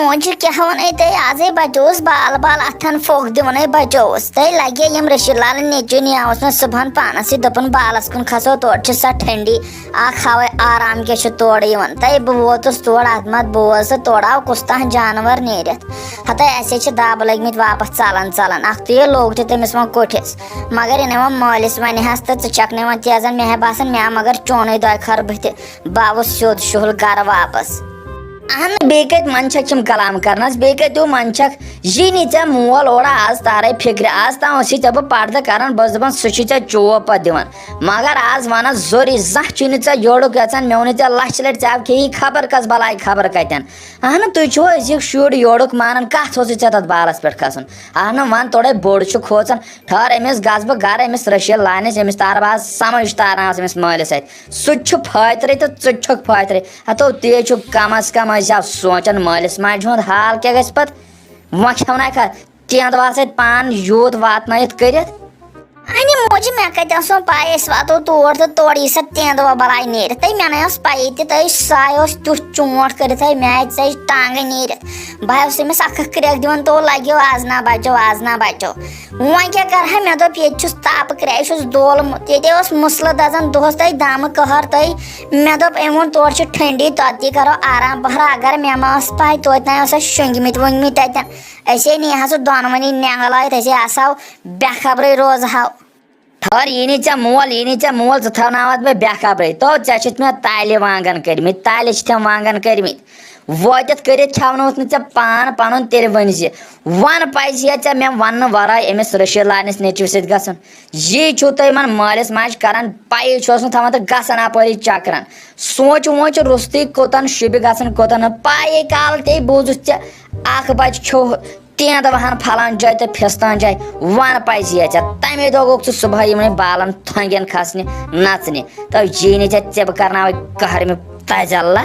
मोज क्या वन आज बचोस बाल बाल अथन फोक दिवन बचोस तय लगे यम रशीद लाल नेचु नियावस में सुबह पानस दपन बालस कुन खसो तोड़ सा ठंडी आ खावे आराम के तोड़ तय बह वोतुस तोड़ अत मत बोज तोड़ाव कुस्ता जानवर नेरित हत ऐसे दाब लगमित वापस चलन चलन अख तो लोग तमिस वो कोठिस मगर इन वो मालिस वन हस तो चकने वन तेजन मे बासन मे मगर चोन दो खर बह बावस सोद शुहल गर वापस अहन बेकत मंचक कलाम करनस बेकत मंचक यी नी मोल ओड़ा आज तारे फिक्र आज ताम बह पर्द कर बस दपान सह चोप पे दिवान मगर आज वन जोरी जह योड़ुक यचान मे वोन लच लट ऐप खेही खबर कस बलाय खबर कतन अहन तुझो अजिक शुर योड़ुक मानन कत तथ बालस पे खसन अहन वन तोड़े बोड़ खोचन ठहर अमिस गस बह गर अमिस रशील लानस अमिस तार बह समझ तारान अमिस मालिस सह फातरे तो ुक फातरे हतो तेज कम अज कम सोचन मालिस माज हुंद हाल क्या गस पत वो खेवना खा तेंद वास पान यूत वात कर अने मोज मे कत पाई वातो तोड़ तो तोड़ सा तेंद बलाय नीर तय मे पाई तय साय तुथ चोट कर मे आई टांग नीर बह अमिस अख क्रेक दिवन तो लगो आज ना बचो वो क्या कर मे दोप ये ताप क्रेक दोलमुत ये मुसल दजान दोहस तय दम कहर तय मे दोप अम वो तोड़ ठंडी तत्ती करो आराम बहर अगर मे पाई तोत शुंगमित वुंगमित तन असे नी हा दोनवनी नेंगल असे आसो बेखबर रोज हाव ठहर यी मोल थवनावत बह बेखबर तो मे ताले वांगन करमित ताले वांगन करमित वोत कर खेवनोत न पान पन तेल वन वन पज मे वन वराय अमिस रशीद लानस नेचु सत गसन यी छु तुम मालिस माज कर पाई थवान तो गसन अपरी चक्रान सोच वोच रुस्ती कोतन शुब गसन कोतन पाई काल ते बोजुस अख बच खो तेंद वहन फलान जाए तो फिस्तान जाए वन पज तमे दो गो सुबह यम बालन थंगन खसने नचने तो यी नी ऐ बह कर कहर में तजल्ला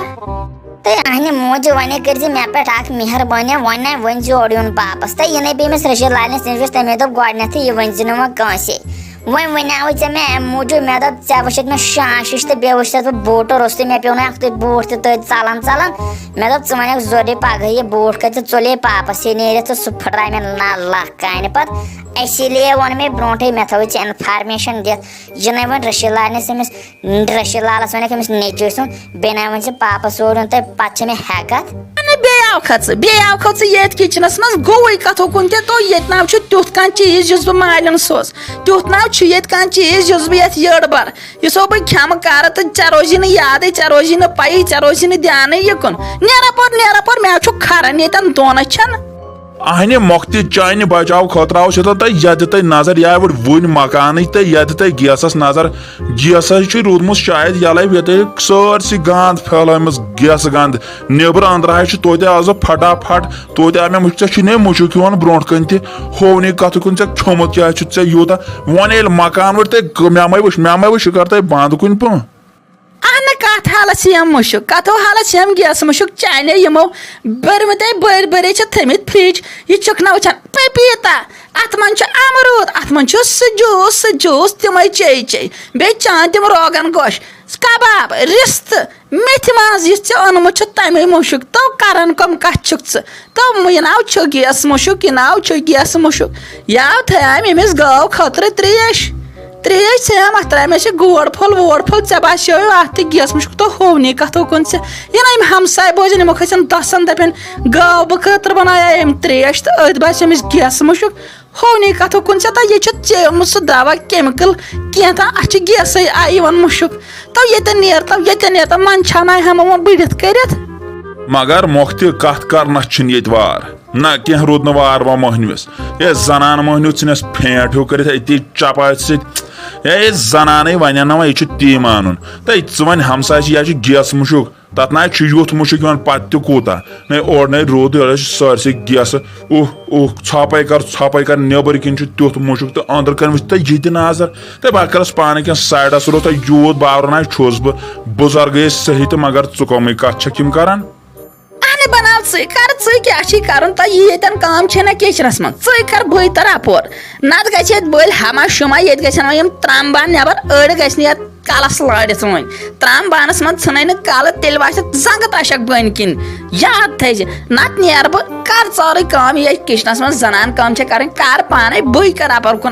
तो अहन मोज वन कर मे पे मेहरबानी वन वन ओर यून वापस तो इन बेमिस रशीद लालस नश तमे दोप गोडनथ यह वन वो कंसे वो वनाव मे अम मूजूब मे दोप वुक मे शाश तो बे वुच बूट रुस्त मे पे अख बूट तो चलन चलन मे दोप वन जोरे पगह यह बूट कत चले पापस नीर सह फटराय मे नल्ला कान पे इसीलिए वोन मे ब्रोटे मे थो इन्फॉर्मेशन दिख यह वन रशीद लालस रशीद लालस वन अमिस नेचु सुन बे ना वन पापस ओर तो पे मे हेकत ये किचनस मज गोई कथो कुन तो ये नाव तुथ कह चीज बह मालन सोस तुथ नाव ये कह चीज बह यड़ बर इसो बह खेम कर तो ऐ रोजी याद ऐ रोजी पई ऐ रोजी ध्यान युन नेरा पर मे खरन ये दोन छन अहने मोख्त चान बचाव खतराव ये तुम नजर या वन मकान तो ये गैसस नजर गैस रूदमुत शायद यल ये सारसी गंद फैलम गैस गंद नबर अंदर तोत आज फटाफट तोत आ मे मुशक ब्रोट कन तोवनी कथ कुन खोमुत क्या यूत वन ये मकान मे वुच कर बंद कुन पे कत हालस मुशक कथो हालस गैस मुशक चाने यमो बरमत बड़े थमित फ्रिज यह चुकना वचान पपीता अत मन अमरूद अत मन जूस तम चे बे चान तम रोगन गोश कबाब रिस्त मेथ माज ये ओनमुत तमे मुशक तो करन कम कत तो यह नाव गैस मुशक यह नाव गैस मुशक याव थम अमिस गौ खतर त्रेश थम अत त्रा मे गोड़ फल वोड़ फल ऐ बासो अत गैस मुशक तो होवनी कथो कुन यह हमसाय बोजन यमो खसन दसन दपन गौ बह खतर बनाया अम त्रेश तो अत बास अमिस गैस मुशक होवनी कथो कुन तो ये चेमुत सह दवा केमिकल कह अ गैस आई मुशक तो ये नेर मन छाना हम वो बढ़ित कर मगर मोख्त कत कर वार ना कह रूद वार वा मोहनविस ये जनान मोहनू च फेंट हूँ कर चपात सह जनान वन ना यह ती मान तो वन हमसा यह गैस मुशक तथ ना यूथ मुशक पत कूता न ओर न रूद सारसी गैस छापाई कर नबर कन तुथ मुशक तो अंदर कर वो ये नजर तो बह करस पान क्या साइडस रो तो यूत बावर छुस बुजुर्ग सही तो मगर चुकम कत करान बनाव क्या तो ये काम किचनस मज कर बतर अपोर नत गल हमा शुमा ये त्रमा नबर अड़ ग کالس لٲڑِتھ وۄنۍ ترٛام بانس منٛز ژھٕنَے نہٕ کالہٕ تیٚلہِ واتہِ زنٛگہٕ تاشکھ بٔنۍ کِنۍ یاد تھٲیزِ نتہٕ نیرٕ بہٕ کر ژورٕے کٲم یہِ کِچنس منٛز زنان کٲم چھےٚ کرٕنۍ کر پانے بٕے کر اپر کُن